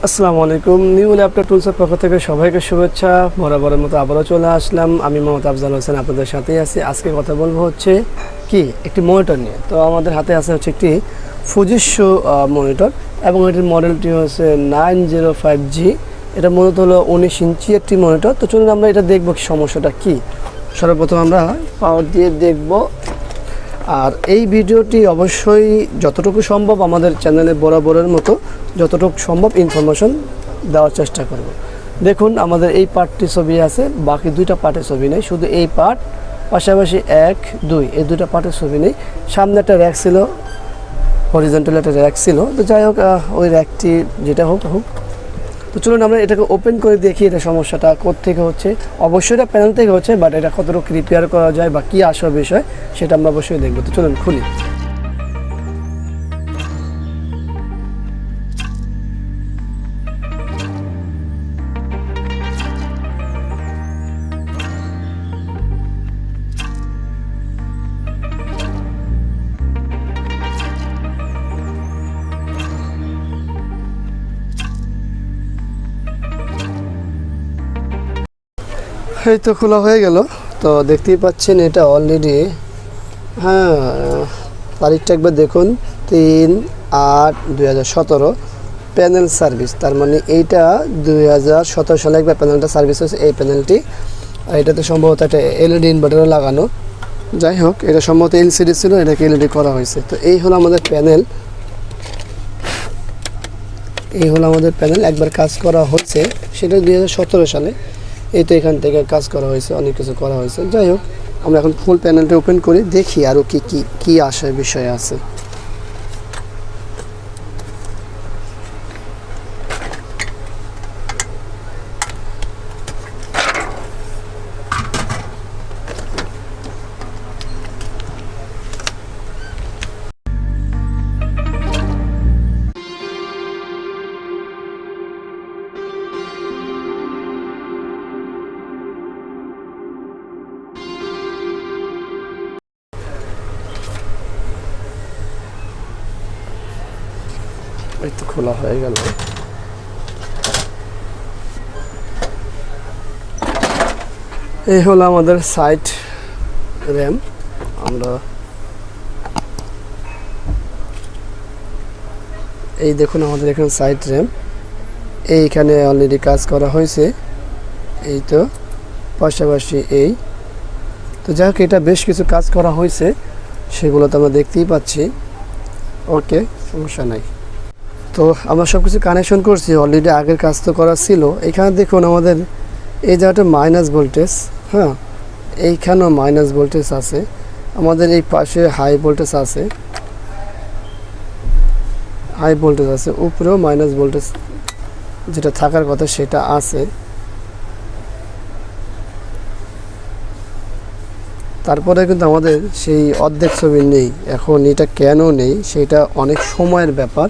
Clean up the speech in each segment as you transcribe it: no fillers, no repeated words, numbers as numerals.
আসসালামু আলাইকুম। New laptop টুলসের পক্ষ থেকে সবাইকে শুভেচ্ছা। বরাবরের মতো আবারও চলে আসলাম। আমি মোহাম্মদ আফজাল হোসেন আপনাদের সাথেই আছি। আজকে কথা বলবো হচ্ছে কি একটি মনিটর নিয়ে। তো আমাদের হাতে আছে হচ্ছে একটি ফুজিৎসু মনিটর এবং এটির মডেলটি হচ্ছে 905G। এটা মূলত হলো 19 ইঞ্চি একটি মনিটর। তো চলুন আমরা এটা দেখবো সমস্যাটা কি। সর্বপ্রথম আমরা পাওয়ার দিয়ে দেখব। আর এই ভিডিওটি অবশ্যই যতটুকু সম্ভব আমাদের চ্যানেলে বরাবরের মতো যতটুকু সম্ভব ইনফরমেশন দেওয়ার চেষ্টা করব। দেখুন আমাদের এই পার্টটি ছবি আছে, বাকি দুইটা পার্টের ছবি নেই, শুধু এই পার্ট, পাশাপাশি 1, 2 এই দুইটা পার্টের ছবি নেই। সামনে একটা র্যাক ছিল, হরিজন্টাল একটা র্যাক ছিল। তো যাই হোক, ওই র্যাকটি যেটা হোক। তো চলুন আমরা এটাকে ওপেন করে দেখি এটা সমস্যাটা কোত্থেকে হচ্ছে। অবশ্যই এটা প্যানেল থেকে হচ্ছে, বাট এটা কতটুকু রিপেয়ার করা যায় বা কী আসার বিষয় সেটা আমরা অবশ্যই দেখব। তো চলুন খুলি। এই তো খোলা হয়ে গেল। তো দেখতেই পাচ্ছেন এটা অলরেডি, হ্যাঁ, তারিখটা একবার দেখুন, 3/8/2017 প্যানেল সার্ভিস। তার মানে এইটা 2017 সালে একবার প্যানেলটা সার্ভিস হয়েছে, এই প্যানেলটি। আর এটাতে সম্ভবত একটা এলইডি ইনভার্টারও লাগানো। যাই হোক, এটা সম্ভবত এলসিডি ছিল, এটাকে এলইডি করা হয়েছে। তো এই হলো আমাদের প্যানেল, একবার কাজ করা হচ্ছে, সেটা 2017 সালে। এই তো এখান থেকে কাজ করা হয়েছে, অনেক কিছু করা হয়েছে। যাই হোক, আমরা এখন ফুল প্যানেলটা ওপেন করি, দেখি আরও কি আসার বিষয় আছে। এই তো খোলা হয়ে গেল। এই হলো আমাদের সাইট র্যাম। আমরা এই দেখুন আমাদের এখানে সাইট র্যাম, এইখানে অলরেডি কাজ করা হয়েছে। এই তো পাশাপাশি এই তো যাই হোক, এটা বেশ কিছু কাজ করা হয়েছে, সেগুলো তো আমরা দেখতেই পাচ্ছি। ওকে, সমস্যা নাই। তো আমরা সব কিছু কানেকশন করছি, অলরেডি আগের কাজ তো করা ছিল। এখানে দেখুন আমাদের এই জায়গাটা মাইনাস ভোল্টেজ, হ্যাঁ, এইখানেও মাইনাস ভোল্টেজ আছে। আমাদের এই পাশে হাই ভোল্টেজ আছে, উপরেও মাইনাস ভোল্টেজ যেটা থাকার কথা সেটা আছে। তারপরে কিন্তু আমাদের সেই অর্ধেক ছবি নেই। এখন এটা কেন নেই সেটা অনেক সময়ের ব্যাপার,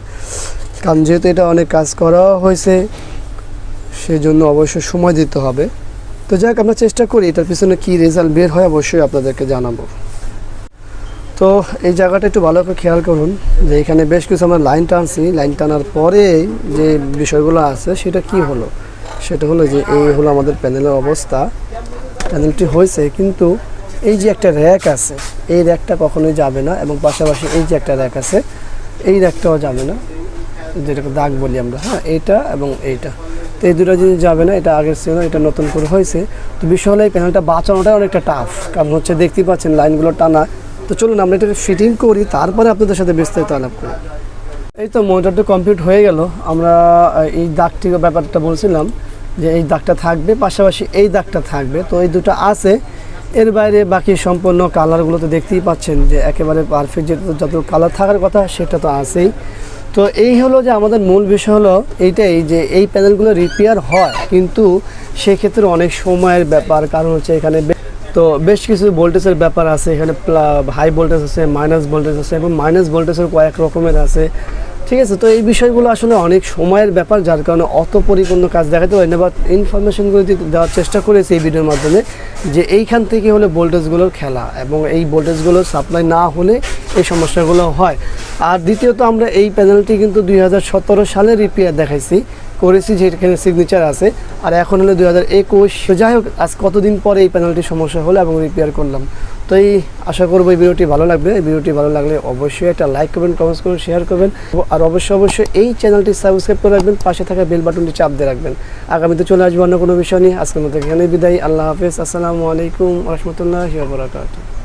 কারণ যেহেতু এটা অনেক কাজ করা হয়েছে, সেই জন্য অবশ্যই সময় দিতে হবে। তো যাক, আমরা চেষ্টা করি এটার পিছনে কী রেজাল্ট বের হয় অবশ্যই আপনাদেরকে জানাবো। তো এই জায়গাটা একটু ভালো করে খেয়াল করুন যে এখানে বেশ কিছু আমরা লাইন টানছি। লাইন টানার পরে যে বিষয়গুলো আছে সেটা কি হলো, সেটা হলো যে এই হলো আমাদের প্যানেলের অবস্থা। প্যানেলটি হয়েছে, কিন্তু এই যে একটা র্যাক আছে, এই র্যাকটা কখনোই যাবে না, এবং পাশাপাশি এই যে একটা র্যাক আছে, এই র্যাকটাও যাবে না, যেটাকে দাগ বলি আমরা, হ্যাঁ, এইটা এবং এইটা। তো এই দুটো জিনিস যাবে না, এটা আগের ছিল, এটা নতুন করে হয়েছে। তো বিষয় হলো এই প্যানেলটা বাঁচানোটা অনেকটা টাফ, কারণ হচ্ছে দেখতেই পাচ্ছেন লাইনগুলো টানা। তো চলুন আমরা এটাকে ফিটিং করি, তারপরে আপনাদের সাথে বিস্তারিত আলাপ করি। এই তো মনিটরটা কমপ্লিট হয়ে গেল। আমরা এই দাগটির ব্যাপারটা বলছিলাম যে এই দাগটা থাকবে, পাশাপাশি এই দাগটা থাকবে। তো এই দুটো আছে, এর বাইরে বাকি সম্পূর্ণ কালারগুলো তো দেখতেই পাচ্ছেন যে একেবারে পারফেক্ট, যত কালার থাকার কথা সেটা তো আছেই। তো এই হলো যে আমাদের মূল বিষয় হলো এইটাই, যে এই প্যানেলগুলো রিপেয়ার হয়, কিন্তু সেক্ষেত্রে অনেক সময়ের ব্যাপার, কারণ হচ্ছে এখানে তো বেশ কিছু ভোল্টেজের ব্যাপার আছে। এখানে হাই ভোল্টেজ আছে, মাইনাস ভোল্টেজ আছে, এবং মাইনাস ভোল্টেজের কয়েক রকমের আছে। ঠিক আছে। তো এই বিষয়গুলো আসলে অনেক সময়ের ব্যাপার, যার কারণে অত পরিপূর্ণ কাজ দেখাতে পারি না, বাট ইনফরমেশনগুলো দেওয়ার চেষ্টা করেছি এই ভিডিওর মাধ্যমে যে এইখান থেকে হলে ভোল্টেজগুলোর খেলা, এবং এই ভোল্টেজগুলোর সাপ্লাই না হলে এই সমস্যাগুলো হয়। আর দ্বিতীয়ত আমরা এই প্যানেলটি কিন্তু 2017 সালে রিপেয়ার দেখাইছি, করেছি, যেখানে সিগনেচার আছে। আর এখন হলো 2021। তো যাই হোক, আজ কতদিন পরে এই প্যানেলটি সমস্যা হলো এবং রিপেয়ার করলাম। তো এই আশা করবো এই ভিডিওটি ভালো লাগবে। এই ভিডিওটি ভালো লাগলে অবশ্যই একটা লাইক করবেন, কমেন্টস করবেন, শেয়ার করবেন, আর অবশ্যই এই চ্যানেলটি সাবস্ক্রাইব করে রাখবেন, পাশে থাকা বেল বাটনটি চাপ দিয়ে রাখবেন। আগামীতে চলে আসবো অন্য কোনো বিষয় নিয়ে। আজকের মতো এখানে বিদায়। আল্লাহ হাফেজ। আসসালামু আলাইকুম ওয়া রাহমাতুল্লাহি ওয়া বারাকাতুহু।